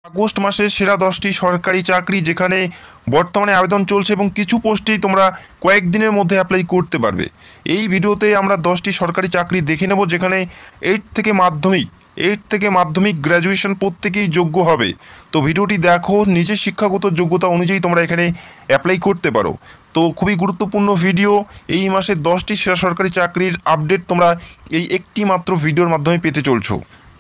August মাসের সেরা 10টি সরকারি চাকরি যেখানে বর্তমানে আবেদন চলছে এবং কিছু পোস্টেই তোমরা কয়েকদিনের মধ্যে অ্যাপ্লাই করতে পারবে। এই ভিডিওতে আমরা 10টি সরকারি চাকরি দেখে নেব যেখানে এইট থেকে মাধ্যমিক গ্র্যাজুয়েশন প্রত্যেকেই যোগ্য হবে। তো ভিডিওটি দেখো, নিজের শিক্ষাগত যোগ্যতা অনুযায়ী তোমরা এখানে অ্যাপ্লাই করতে পারো। তো খুবই গুরুত্বপূর্ণ ভিডিও। এই মাসে 10টি সেরা সরকারি চাকরির আপডেট তোমরা এই একটি মাত্র ভিডিওর মাধ্যমে পেতে চলছো।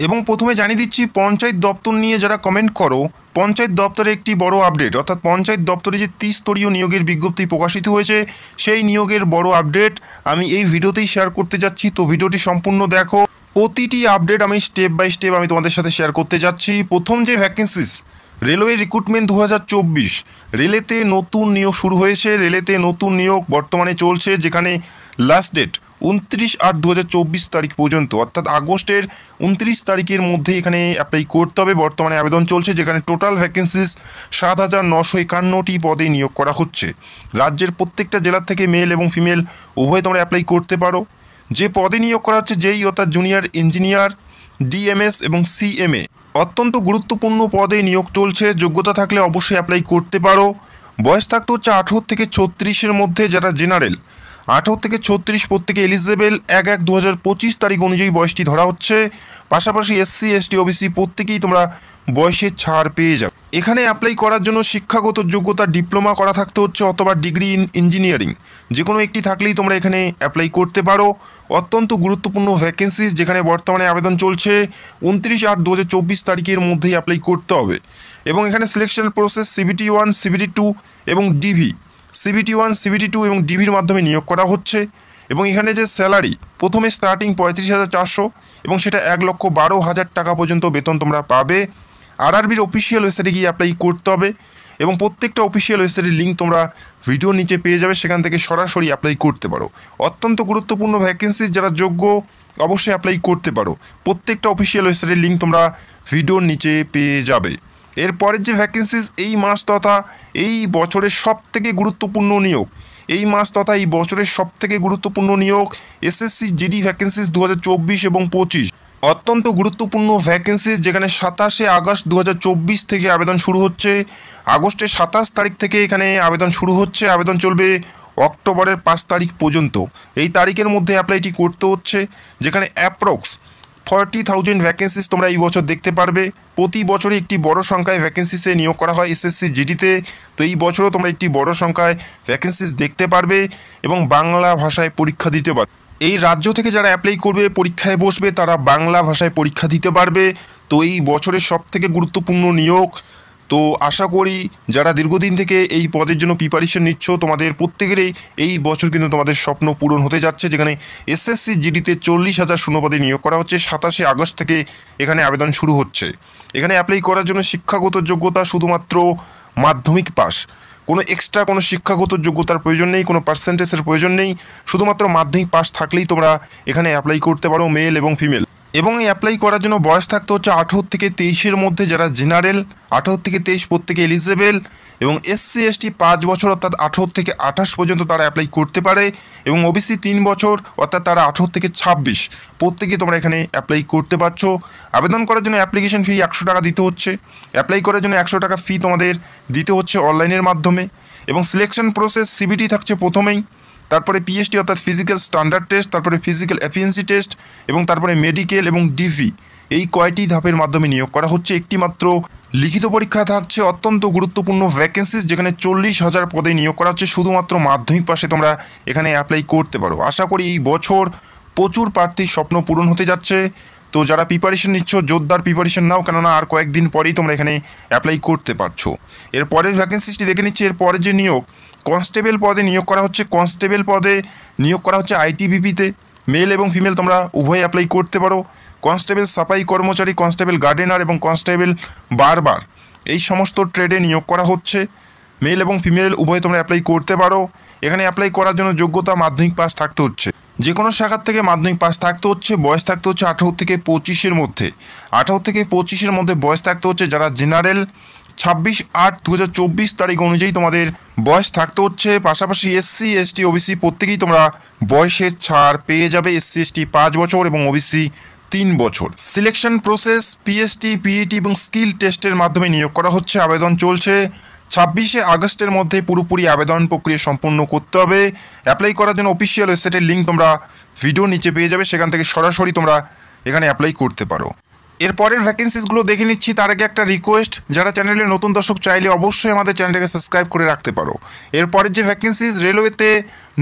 এবং প্রথমে জানিয়ে দিচ্ছি, পঞ্চায়েত দপ্তর নিয়ে যারা কমেন্ট করো, পঞ্চায়েত দপ্তরে একটি বড় আপডেট, অর্থাৎ পঞ্চায়েত দপ্তরে যে 30 স্তরীয় নিয়োগের বিজ্ঞপ্তি প্রকাশিত হয়েছে সেই নিয়োগের বড় আপডেট আমি এই ভিডিওতেই শেয়ার করতে যাচ্ছি। তো ভিডিওটি সম্পূর্ণ দেখো, প্রতিটি আপডেট আমি স্টেপ বাই স্টেপ আমি তোমাদের সাথে শেয়ার করতে যাচ্ছি। প্রথম যে ভ্যাকেন্সিস, রেলওয়ে রিক্রুটমেন্ট 2024, রেলেতে নতুন নিয়োগ শুরু হয়েছে। রেলেতে নতুন নিয়োগ বর্তমানে চলছে, যেখানে লাস্ট ডেট 29/8/2024 তারিখ পর্যন্ত, অর্থাৎ আগস্টের 29 তারিখের মধ্যে এখানে অ্যাপ্লাই করতে হবে। বর্তমানে আবেদন চলছে, যেখানে টোটাল ভ্যাকেন্সিস 7,951টি পদে নিয়োগ করা হচ্ছে। রাজ্যের প্রত্যেকটা জেলার থেকে মেল এবং ফিমেল উভয় তোমরা অ্যাপ্লাই করতে পারো। যে পদে নিয়োগ করা হচ্ছে যেই, অর্থাৎ জুনিয়র ইঞ্জিনিয়ার, ডিএমএস এবং সিএমএ, অত্যন্ত গুরুত্বপূর্ণ পদে নিয়োগ চলছে। যোগ্যতা থাকলে অবশ্যই অ্যাপ্লাই করতে পারো। বয়স থাকতে হচ্ছে 18 থেকে 36-এর মধ্যে। যারা জেনারেল 18 থেকে 36 প্রত্যেকে এলিজেবেল। 1/1/2025 তারিখ অনুযায়ী বয়সটি ধরা হচ্ছে। পাশাপাশি SC ST OBC প্রত্যেকেই তোমরা বয়সের ছাড় পেয়ে যাবে। এখানে অ্যাপ্লাই করার জন্য শিক্ষাগত যোগ্যতা ডিপ্লোমা করা থাকতে হচ্ছে অথবা ডিগ্রি ইন ইঞ্জিনিয়ারিং, যে কোনো একটি থাকলেই তোমরা এখানে অ্যাপ্লাই করতে পারো। অত্যন্ত গুরুত্বপূর্ণ ভ্যাকেন্সিস, যেখানে বর্তমানে আবেদন চলছে। 29/8/2024 তারিখের মধ্যেই অ্যাপ্লাই করতে হবে। এবং এখানে সিলেকশন প্রসেস CBT 1, CBT 2 এবং ডিভি, CBT 1, CBT 2 এবং ডিভির মাধ্যমে নিয়োগ করা হচ্ছে। এবং এখানে যে স্যালারি, প্রথমে স্টার্টিং 35,400 এবং সেটা 1,12,000 টাকা পর্যন্ত বেতন তোমরা পাবে। RRBর অফিসিয়াল ওয়েবসাইটে গিয়ে অ্যাপ্লাই করতে হবে এবং প্রত্যেকটা অফিসিয়াল ওয়েবসাইটের লিঙ্ক তোমরা ভিডিওর নিচে পেয়ে যাবে, সেখান থেকে সরাসরি অ্যাপ্লাই করতে পারো। অত্যন্ত গুরুত্বপূর্ণ ভ্যাকেন্সিস, যারা যোগ্য অবশ্যই অ্যাপ্লাই করতে পারো। প্রত্যেকটা অফিসিয়াল ওয়েবসাইটের লিঙ্ক তোমরা ভিডিওর নিচে পেয়ে যাবে। এরপরের যে ভ্যাকেন্সিস, এই মাস তথা এই বছরের সবথেকে গুরুত্বপূর্ণ নিয়োগ, এই মাস তথা এই বছরের সবথেকে গুরুত্বপূর্ণ নিয়োগ SSC GD ভ্যাকেন্সিস 2024 এবং 25। অত্যন্ত গুরুত্বপূর্ণ ভ্যাকেন্সিস, যেখানে 27শে আগস্ট 2024 থেকে আবেদন শুরু হচ্ছে। আগস্টের 27 তারিখ থেকে এখানে আবেদন শুরু হচ্ছে। আবেদন চলবে অক্টোবরের 5 তারিখ পর্যন্ত। এই তারিখের মধ্যে অ্যাপ্লাইটি করতে হচ্ছে, যেখানে অ্যাপ্রক্স 40,000 ভ্যাকেন্সিস তোমরা এই বছর দেখতে পারবে। প্রতি বছরে একটি বড় সংখ্যায় ভ্যাকেন্সিসে নিয়োগ করা হয় SSC GDতে। তো এই বছরও তোমরা একটি বড় সংখ্যায় ভ্যাকেন্সিস দেখতে পারবে এবং বাংলা ভাষায় পরীক্ষা দিতে পারবে। এই রাজ্য থেকে যারা অ্যাপ্লাই করবে, পরীক্ষায় বসবে, তারা বাংলা ভাষায় পরীক্ষা দিতে পারবে। তো এই বছরের সবথেকে গুরুত্বপূর্ণ নিয়োগ। তো আশা করি যারা দীর্ঘদিন থেকে এই পদের জন্য প্রিপারেশন নিচ্ছ, তোমাদের প্রত্যেকেরই এই বছর কিন্তু তোমাদের স্বপ্ন পূরণ হতে যাচ্ছে, যেখানে SSC GDতে 40,000 শূন্যপদে নিয়োগ করা হচ্ছে। 27শে আগস্ট থেকে এখানে আবেদন শুরু হচ্ছে। এখানে অ্যাপ্লাই করার জন্য শিক্ষাগত যোগ্যতা শুধুমাত্র মাধ্যমিক পাস, কোনো এক্সট্রা কোনো শিক্ষাগত যোগ্যতার প্রয়োজন নেই, কোনো পার্সেন্টেজের প্রয়োজন নেই। শুধুমাত্র মাধ্যমিক পাস থাকলেই তোমরা এখানে অ্যাপ্লাই করতে পারো, মেল এবং ফিমেল। এবং এই অ্যাপ্লাই করার জন্য বয়স থাকতে হচ্ছে 18 থেকে 23-এর মধ্যে। যারা জেনারেল 18 থেকে 23 প্রত্যেকে এলিজেবেল। এবং SC ST 5 বছর, অর্থাৎ 18 থেকে 28 পর্যন্ত তারা অ্যাপ্লাই করতে পারে। এবং OBC 3 বছর, অর্থাৎ তারা 18 থেকে 26 প্রত্যেকে তোমরা এখানে অ্যাপ্লাই করতে পারছো। আবেদন করার জন্য অ্যাপ্লিকেশন ফি 100 টাকা দিতে হচ্ছে। অ্যাপ্লাই করার জন্য 100 টাকা ফি তোমাদের দিতে হচ্ছে অনলাইনের মাধ্যমে। এবং সিলেকশন প্রসেস CBT থাকছে প্রথমেই, তারপরে PST অর্থাৎ ফিজিক্যাল স্ট্যান্ডার্ড টেস্ট, তারপরে ফিজিক্যাল এফিসিয়েন্সি টেস্ট এবং তারপরে মেডিকেল এবং ডিভি। এই কয়টি ধাপের মাধ্যমে নিয়োগ করা হচ্ছে। একটি মাত্র লিখিত পরীক্ষা থাকছে। অত্যন্ত গুরুত্বপূর্ণ ভ্যাকেন্সিস, যেখানে 40,000 পদে নিয়োগ করা হচ্ছে। শুধুমাত্র মাধ্যমিক পাশে তোমরা এখানে অ্যাপ্লাই করতে পারো। আশা করি এই বছর প্রচুর প্রার্থীর স্বপ্ন পূরণ হতে যাচ্ছে। তো যারা প্রিপারেশন নিচ্ছ, জোরদার প্রিপারেশন নাও, কেননা আর কয়েকদিন পরেই তোমরা এখানে অ্যাপ্লাই করতে পারছো। এরপরের ভ্যাকেন্সিসটি দেখে নিচ্ছি। এরপরে যে নিয়োগ, কনস্টেবল পদে নিয়োগ করা হচ্ছে। কনস্টেবল পদে নিয়োগ করা হচ্ছে ITBPতে। মেল এবং ফিমেল তোমরা উভয় অ্যাপ্লাই করতে পারো। কনস্টেবল সাফাই কর্মচারী, কনস্টেবল গার্ডেনার এবং কনস্টেবল বারবার, এই সমস্ত ট্রেডে নিয়োগ করা হচ্ছে। মেল এবং ফিমেল উভয় তোমরা অ্যাপ্লাই করতে পারো। এখানে অ্যাপ্লাই করার জন্য যোগ্যতা মাধ্যমিক পাস থাকতে হচ্ছে। যে কোনো শাখার থেকে মাধ্যমিক পাস থাকতে হচ্ছে। বয়স থাকতে হচ্ছে 18 থেকে 25-এর মধ্যে। 18 থেকে 25-এর মধ্যে বয়স থাকতে হচ্ছে। যারা জেনারেল 26/8/2024 তারিখ অনুযায়ী তোমাদের বয়স থাকতে হচ্ছে। পাশাপাশি এসসি এসটি ওবিসি প্রত্যেকেই তোমরা বয়সের ছাড় পেয়ে যাবে। এসসি এসটি 5 বছর এবং ওবিসি 3 বছর। সিলেকশন প্রসেস পিএসটি পিইটি এবং স্কিল টেস্টের মাধ্যমে নিয়োগ করা হচ্ছে। আবেদন চলছে। 26শে আগস্টের মধ্যে পুরোপুরি আবেদন প্রক্রিয়া সম্পূর্ণ করতে হবে। অ্যাপ্লাই করার জন্য অফিসিয়াল ওয়েবসাইটের লিঙ্ক তোমরা ভিডিও নিচে পেয়ে যাবে, সেখান থেকে সরাসরি তোমরা এখানে অ্যাপ্লাই করতে পারো। এরপরের ভ্যাকেন্সিসগুলো দেখে নিচ্ছি। তার আগে একটা রিকোয়েস্ট, যারা চ্যানেলে নতুন দর্শক চাইলে অবশ্যই আমাদের চ্যানেলটাকে সাবস্ক্রাইব করে রাখতে পারো। এরপরের যে ভ্যাকেন্সিস, রেলওয়েতে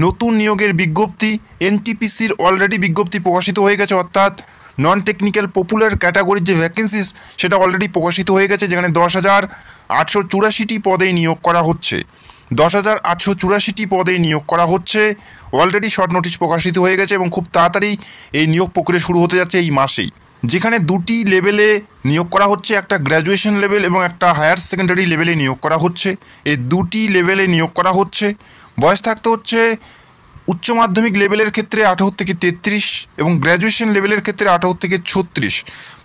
নতুন নিয়োগের বিজ্ঞপ্তি। এনটিপিসির অলরেডি বিজ্ঞপ্তি প্রকাশিত হয়ে গেছে, অর্থাৎ নন টেকনিক্যাল পপুলার ক্যাটাগরির যে ভ্যাকেন্সিস সেটা অলরেডি প্রকাশিত হয়ে গেছে, যেখানে 10,884টি পদে নিয়োগ করা হচ্ছে। 10,884টি পদে নিয়োগ করা হচ্ছে। অলরেডি শর্ট নোটিশ প্রকাশিত হয়ে গেছে এবং খুব তাড়াতাড়ি এই নিয়োগ প্রক্রিয়া শুরু হতে যাচ্ছে এই মাসেই, যেখানে দুটি লেভেলে নিয়োগ করা হচ্ছে। একটা গ্র্যাজুয়েশন লেভেল এবং একটা হায়ার সেকেন্ডারি লেভেলে নিয়োগ করা হচ্ছে। এই দুটি লেভেলে নিয়োগ করা হচ্ছে। বয়স থাকতে হচ্ছে উচ্চ মাধ্যমিক লেভেলের ক্ষেত্রে 18 থেকে 33 এবং গ্র্যাজুয়েশন লেভেলের ক্ষেত্রে 18 থেকে 36।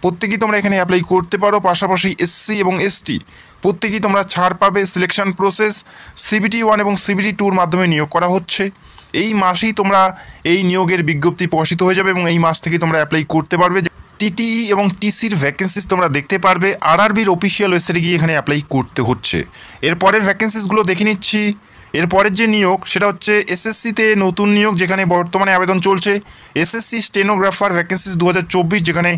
প্রত্যেকেই তোমরা এখানে অ্যাপ্লাই করতে পারো। পাশাপাশি এসসি এবং এসটি প্রত্যেকেই তোমরা ছাড় পাবে। সিলেকশন প্রসেস সিবিটি 1 এবং সিবিটি 2-র মাধ্যমে নিয়োগ করা হচ্ছে। এই মাসেই তোমরা এই নিয়োগের বিজ্ঞপ্তি প্রকাশিত হয়ে যাবে এবং এই মাস থেকে তোমরা অ্যাপ্লাই করতে পারবে। টিটিই এবং টিসির ভ্যাকেন্সিস তোমরা দেখতে পারবে। আরআরবির অফিসিয়াল ওয়েবসাইটে গিয়ে এখানে অ্যাপ্লাই করতে হচ্ছে। এরপরের ভ্যাকেন্সিসগুলো দেখে নিচ্ছি। এরপরের যে নিয়োগ সেটা হচ্ছে এসএসসিতে নতুন নিয়োগ, যেখানে বর্তমানে আবেদন চলছে। এসএসসি স্টেনোগ্রাফার ভ্যাকেন্সিস 2024, যেখানে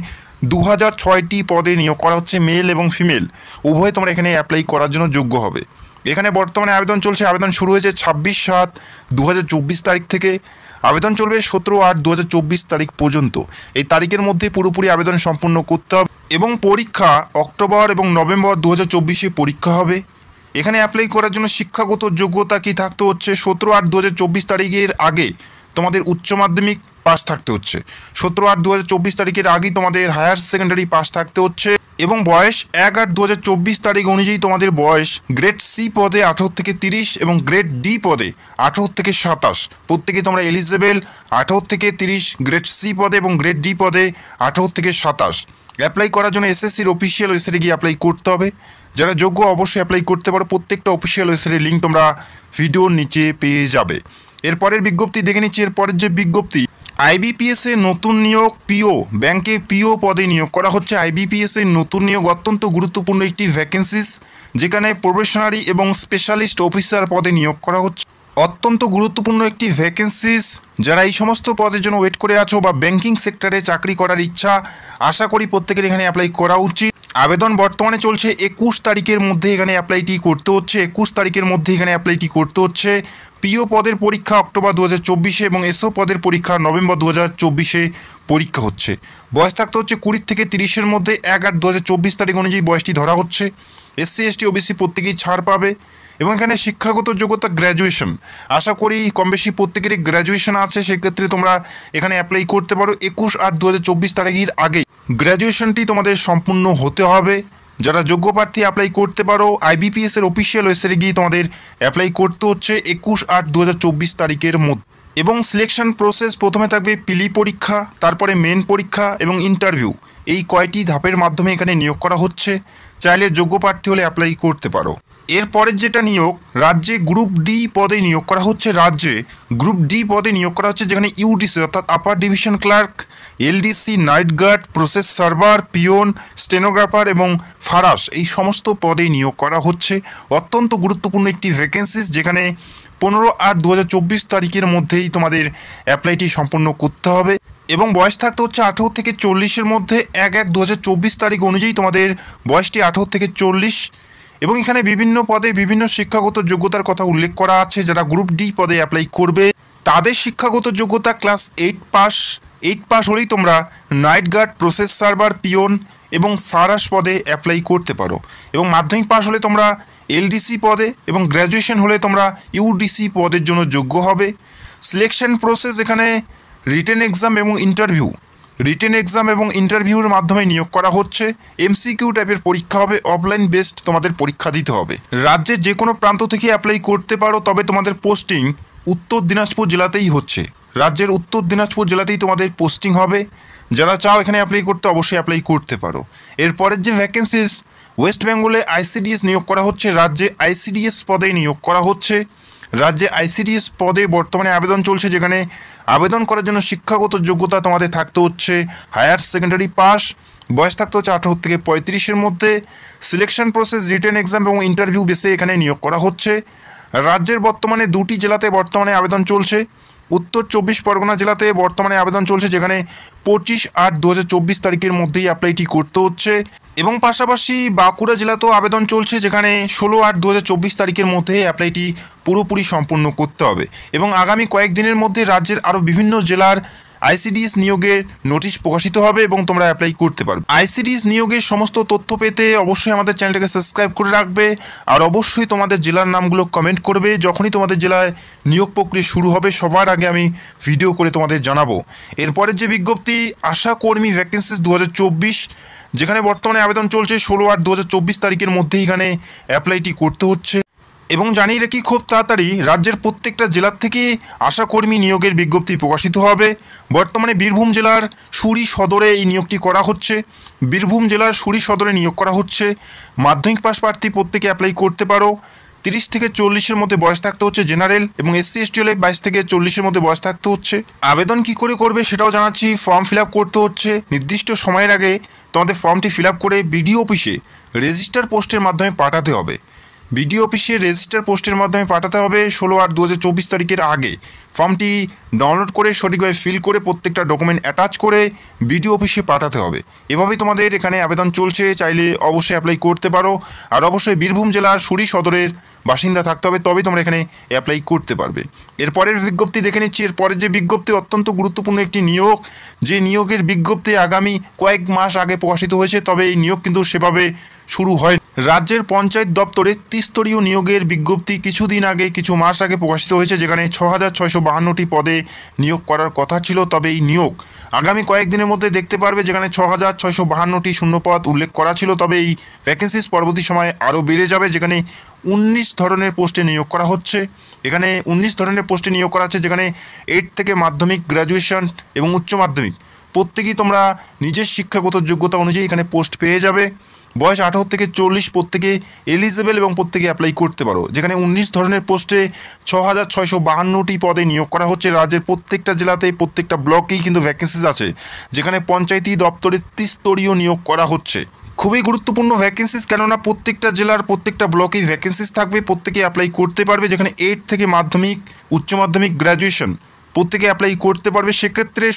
2006টি পদে নিয়োগ করা হচ্ছে। মেল এবং ফিমেল উভয় তোমরা এখানে অ্যাপ্লাই করার জন্য যোগ্য হবে। এখানে বর্তমানে আবেদন চলছে। আবেদন শুরু হয়েছে 26/7/2024 তারিখ থেকে। আবেদন চলবে 17/8/2024 তারিখ পর্যন্ত। এই তারিখের মধ্যে পুরোপুরি আবেদন সম্পূর্ণ করতে হবে এবং পরীক্ষা অক্টোবর এবং নভেম্বর 2024-এ পরীক্ষা হবে। এখানে অ্যাপ্লাই করার জন্য শিক্ষাগত যোগ্যতা কি থাকতে হচ্ছে? 17/8/2024 তারিখের আগে তোমাদের উচ্চ মাধ্যমিক পাস থাকতে হচ্ছে। 17/8/2024 তারিখের আগেই তোমাদের হায়ার সেকেন্ডারি পাস থাকতে হচ্ছে এবং বয়স 1/8/2024 তারিখ অনুযায়ী তোমাদের বয়স গ্রেড সি পদে 18 থেকে 30 এবং গ্রেড ডি পদে 18 থেকে 27। প্রত্যেকে তোমরা এলিজেবেল। 18 থেকে 30 গ্রেড সি পদে এবং গ্রেড ডি পদে 18 থেকে 27। অ্যাপ্লাই করার জন্য এসএসসির অফিসিয়াল ওয়েবসাইটে গিয়ে অ্যাপ্লাই করতে হবে। যারা যোগ্য অবশ্যই অ্যাপ্লাই করতে পারো। প্রত্যেকটা অফিসিয়াল ওয়েবসাইটের লিঙ্ক তোমরা ভিডিওর নিচে পেয়ে যাবে। এরপরের বিজ্ঞপ্তি দেখে নিচ্ছি। এরপরের যে বিজ্ঞপ্তি, আইবিপিএস এর নতুন নিয়োগ। পিও ব্যাংকে পিও পদে নিয়োগ করা হচ্ছে। আইবিপিএস এর নতুন নিয়োগ অত্যন্ত গুরুত্বপূর্ণ একটি ভ্যাকেন্সিস, যেখানে প্রবেশনারি এবং স্পেশালিস্ট অফিসার পদে নিয়োগ করা হচ্ছে। অত্যন্ত গুরুত্বপূর্ণ একটি ভ্যাকেন্সিস। যারা এই সমস্ত পদের জন্য ওয়েট করে আছো বা ব্যাংকিং সেক্টরে চাকরি করার ইচ্ছা, আশা করি প্রত্যেকের এখানে অ্যাপ্লাই করা উচিত। আবেদন বর্তমানে চলছে। 21 তারিখের মধ্যে এখানে অ্যাপ্লাইটি করতে হচ্ছে। 21 তারিখের মধ্যে এখানে অ্যাপ্লাইটি করতে হচ্ছে। পিও পদের পরীক্ষা অক্টোবর 2024-এ এবং এসও পদের পরীক্ষা নভেম্বর 2024-এ পরীক্ষা হচ্ছে। বয়স থাকতে হচ্ছে 20 থেকে 30-এর মধ্যে। 1/8/2024 তারিখ অনুযায়ী বয়সটি ধরা হচ্ছে। এসসি এসটি ওবিসি প্রত্যেকেই ছাড় পাবে এবং এখানে শিক্ষাগত যোগ্যতা গ্র্যাজুয়েশন। আশা করি কম বেশি প্রত্যেকেরই গ্র্যাজুয়েশন আছে, সেক্ষেত্রে তোমরা এখানে অ্যাপ্লাই করতে পারো। 21/8/2024 তারিখের আগেই গ্র্যাজুয়েশনটি তোমাদের সম্পূর্ণ হতে হবে। যারা যোগ্য প্রার্থী অ্যাপ্লাই করতে পারো। আইবিপিএস এর অফিসিয়াল ওয়েবসাইটে গিয়ে তোমাদের অ্যাপ্লাই করতে হচ্ছে 21/8/2024 তারিখের মধ্যে। এবং সিলেকশন প্রসেস প্রথমে থাকবে পিলি পরীক্ষা, তারপরে মেন পরীক্ষা এবং ইন্টারভিউ। এই কয়টি ধাপের মাধ্যমে এখানে নিয়োগ করা হচ্ছে। চাইলে যোগ্য প্রার্থী হলে অ্যাপ্লাই করতে পারো। এরপরের যেটা নিয়োগ, রাজ্যে গ্রুপ ডি পদে নিয়োগ করা হচ্ছে। রাজ্যে গ্রুপ ডি পদে নিয়োগ করা হচ্ছে, যেখানে ইউডিসি অর্থাৎ upper division clerk, LDC, night guard, process server, peon, stenographer এবং ফারাস এই সমস্ত পদে নিয়োগ করা হচ্ছে। অত্যন্ত গুরুত্বপূর্ণ একটি ভ্যাকেন্সিস, যেখানে 15/8/2024 তারিখের মধ্যেই তোমাদের অ্যাপ্লাইটি সম্পূর্ণ করতে হবে এবং বয়স থাকতে হচ্ছে 18 থেকে 40-এর মধ্যে। 1/1/2024 তারিখ অনুযায়ী তোমাদের বয়সটি 18 থেকে 40 এবং এখানে বিভিন্ন পদে বিভিন্ন শিক্ষাগত যোগ্যতার কথা উল্লেখ করা আছে। যারা গ্রুপ ডি পদে অ্যাপ্লাই করবে তাদের শিক্ষাগত যোগ্যতা ক্লাস 8 পাস। 8 পাস হলেই তোমরা night guard, process server, peon এবং ফারাস পদে অ্যাপ্লাই করতে পারো এবং মাধ্যমিক পাস হলে তোমরা এলডিসি পদে এবং গ্র্যাজুয়েশন হলে তোমরা ইউডিসি পদের জন্য যোগ্য হবে। সিলেকশন প্রসেস এখানে রিটেন এক্সাম এবং ইন্টারভিউ। রিটেন এক্সাম এবং ইন্টারভিউর মাধ্যমে নিয়োগ করা হচ্ছে। এমসিকিউ টাইপের পরীক্ষা হবে। অফলাইন বেসড তোমাদের পরীক্ষা দিতে হবে। রাজ্যের যে কোনো প্রান্ত থেকে অ্যাপ্লাই করতে পারো, তবে তোমাদের পোস্টিং উত্তর দিনাজপুর জেলাতেই হচ্ছে। রাজ্যের উত্তর দিনাজপুর জেলাতেই তোমাদের পোস্টিং হবে। যারা চাও এখানে অ্যাপ্লাই করতে অবশ্যই অ্যাপ্লাই করতে পারো। এরপরের যে ভ্যাকেন্সিস, ওয়েস্ট বেঙ্গলে আইসিডিএস নিয়োগ করা হচ্ছে, রাজ্যে আইসিডিএস পদে নিয়োগ করা হচ্ছে। রাজ্যে আইসিডিএস পদে বর্তমানে আবেদন চলছে, যেখানে আবেদন করার জন্য শিক্ষাগত যোগ্যতা তোমাদের থাকতে হচ্ছে হায়ার সেকেন্ডারি পাস, বয়স থাকতে হচ্ছে 18 থেকে 35-এর মধ্যে। সিলেকশন প্রসেস রিটেন এক্সাম এবং ইন্টারভিউ বেসে এখানে নিয়োগ করা হচ্ছে। রাজ্যের বর্তমানে 2টি জেলাতে বর্তমানে আবেদন চলছে। উত্তর 24 পরগনা জেলাতে বর্তমানে আবেদন চলছে, যেখানে 25/8/2024 তারিখের মধ্যেই অ্যাপ্লাইটি করতে হচ্ছে। এবং পাশাপাশি বাঁকুড়া জেলাতেও আবেদন চলছে, যেখানে 16/8/2024 তারিখের মধ্যে অ্যাপ্লাইটি পুরোপুরি সম্পূর্ণ করতে হবে। এবং আগামী কয়েকদিনের মধ্যে রাজ্যের আরও বিভিন্ন জেলার আইসিডিএস নিয়োগের নোটিশ প্রকাশিত হবে এবং তোমরা অ্যাপ্লাই করতে পারবে। আইসিডিএস নিয়োগের সমস্ত তথ্য পেতে অবশ্যই আমাদের চ্যানেলটাকে সাবস্ক্রাইব করে রাখবে, আর অবশ্যই তোমাদের জেলার নামগুলো কমেন্ট করবে। যখনই তোমাদের জেলায় নিয়োগ প্রক্রিয়া শুরু হবে সবার আগে আমি ভিডিও করে তোমাদের জানাবো। এরপরের যে বিজ্ঞপ্তি, আশা কর্মী ভ্যাকেন্সিস 2024, যেখানে বর্তমানে আবেদন চলছে 16/8/2024 তারিখের মধ্যেই এখানে অ্যাপ্লাইটি করতে হচ্ছে। এবং জানিয়ে রাখি, খুব তাড়াতাড়ি রাজ্যের প্রত্যেকটা জেলার থেকে আশাকর্মী নিয়োগের বিজ্ঞপ্তি প্রকাশিত হবে। বর্তমানে বীরভূম জেলার সুরি সদরে এই নিয়োগটি করা হচ্ছে। বীরভূম জেলার সুরি সদরে নিয়োগ করা হচ্ছে। মাধ্যমিক পাস প্রার্থী প্রত্যেকে অ্যাপ্লাই করতে পারো। 30 থেকে 40-এর মধ্যে বয়স থাকতে হচ্ছে জেনারেল, এবং SC ST হলে 22 থেকে 40-এর মধ্যে বয়স থাকতে হচ্ছে। আবেদন কি করে করবে সেটাও জানাচ্ছি। ফর্ম ফিল আপ করতে হচ্ছে। নির্দিষ্ট সময়ের আগে তোমাদের ফর্মটি ফিল আপ করে বিডিও অফিসে রেজিস্টার পোস্টের মাধ্যমে পাঠাতে হবে। বিডিও অফিসে রেজিস্টার পোস্টের মাধ্যমে পাঠাতে হবে 16/8/2024 তারিখের আগে। ফর্মটি ডাউনলোড করে সঠিকভাবে ফিল করে প্রত্যেকটা ডকুমেন্ট অ্যাটাচ করে বিডিও অফিসে পাঠাতে হবে। এভাবেই তোমাদের এখানে আবেদন চলছে। চাইলে অবশ্যই অ্যাপ্লাই করতে পারো, আর অবশ্যই বীরভূম জেলার সুরি সদরের বাসিন্দা থাকতে হবে, তবেই তোমরা এখানে অ্যাপ্লাই করতে পারবে। এরপরের বিজ্ঞপ্তি দেখে নিচ্ছি। এরপরের যে বিজ্ঞপ্তি অত্যন্ত গুরুত্বপূর্ণ একটি নিয়োগ, যে নিয়োগের বিজ্ঞপ্তি আগামী কয়েক মাস আগে প্রকাশিত হয়েছে, তবে এই নিয়োগ কিন্তু সেভাবে শুরু হয়। রাজ্যের পঞ্চায়েত দপ্তরে ত্রিস্তরীয় নিয়োগের বিজ্ঞপ্তি কিছুদিন আগে, কিছু মাস আগে প্রকাশিত হয়েছে, যেখানে 6652টি পদে নিয়োগ করার কথা ছিল। তবে এই নিয়োগ আগামী কয়েকদিনের মধ্যে দেখতে পারবে, যেখানে 6652টি শূন্যপদ উল্লেখ করা ছিল। তবে এই ভ্যাকেন্সিস পরবর্তী সময়ে আরও বেড়ে যাবে, যেখানে 19 ধরনের পোস্টে নিয়োগ করা হচ্ছে। এখানে 19 ধরনের পোস্টে নিয়োগ করা হচ্ছে, যেখানে 8 থেকে মাধ্যমিক, গ্র্যাজুয়েশন এবং উচ্চ মাধ্যমিক প্রত্যেকেই তোমরা নিজের শিক্ষাগত যোগ্যতা অনুযায়ী এখানে পোস্ট পেয়ে যাবে। বয়স 18 থেকে 40 প্রত্যেকে এলিজিবল এবং প্রত্যেকে অ্যাপ্লাই করতে পারো। যেখানে 19 ধরনের পোস্টে 6652টি পদে নিয়োগ করা হচ্ছে। রাজ্যের প্রত্যেকটা জেলাতে, প্রত্যেকটা ব্লকেই কিন্তু ভ্যাকেন্সিস আছে, যেখানে পঞ্চায়েতি দপ্তরে ত্রিস্তরীয় নিয়োগ করা হচ্ছে। খুবই গুরুত্বপূর্ণ ভ্যাকেন্সিস, কেননা প্রত্যেকটা জেলার প্রত্যেকটা ব্লকেই ভ্যাকেন্সিস থাকবে, প্রত্যেকে অ্যাপ্লাই করতে পারবে। যেখানে 8 থেকে মাধ্যমিক, উচ্চ মাধ্যমিক, গ্র্যাজুয়েশন প্রত্যেকে অ্যাপ্লাই করতে পারবে। সেক্ষেত্রে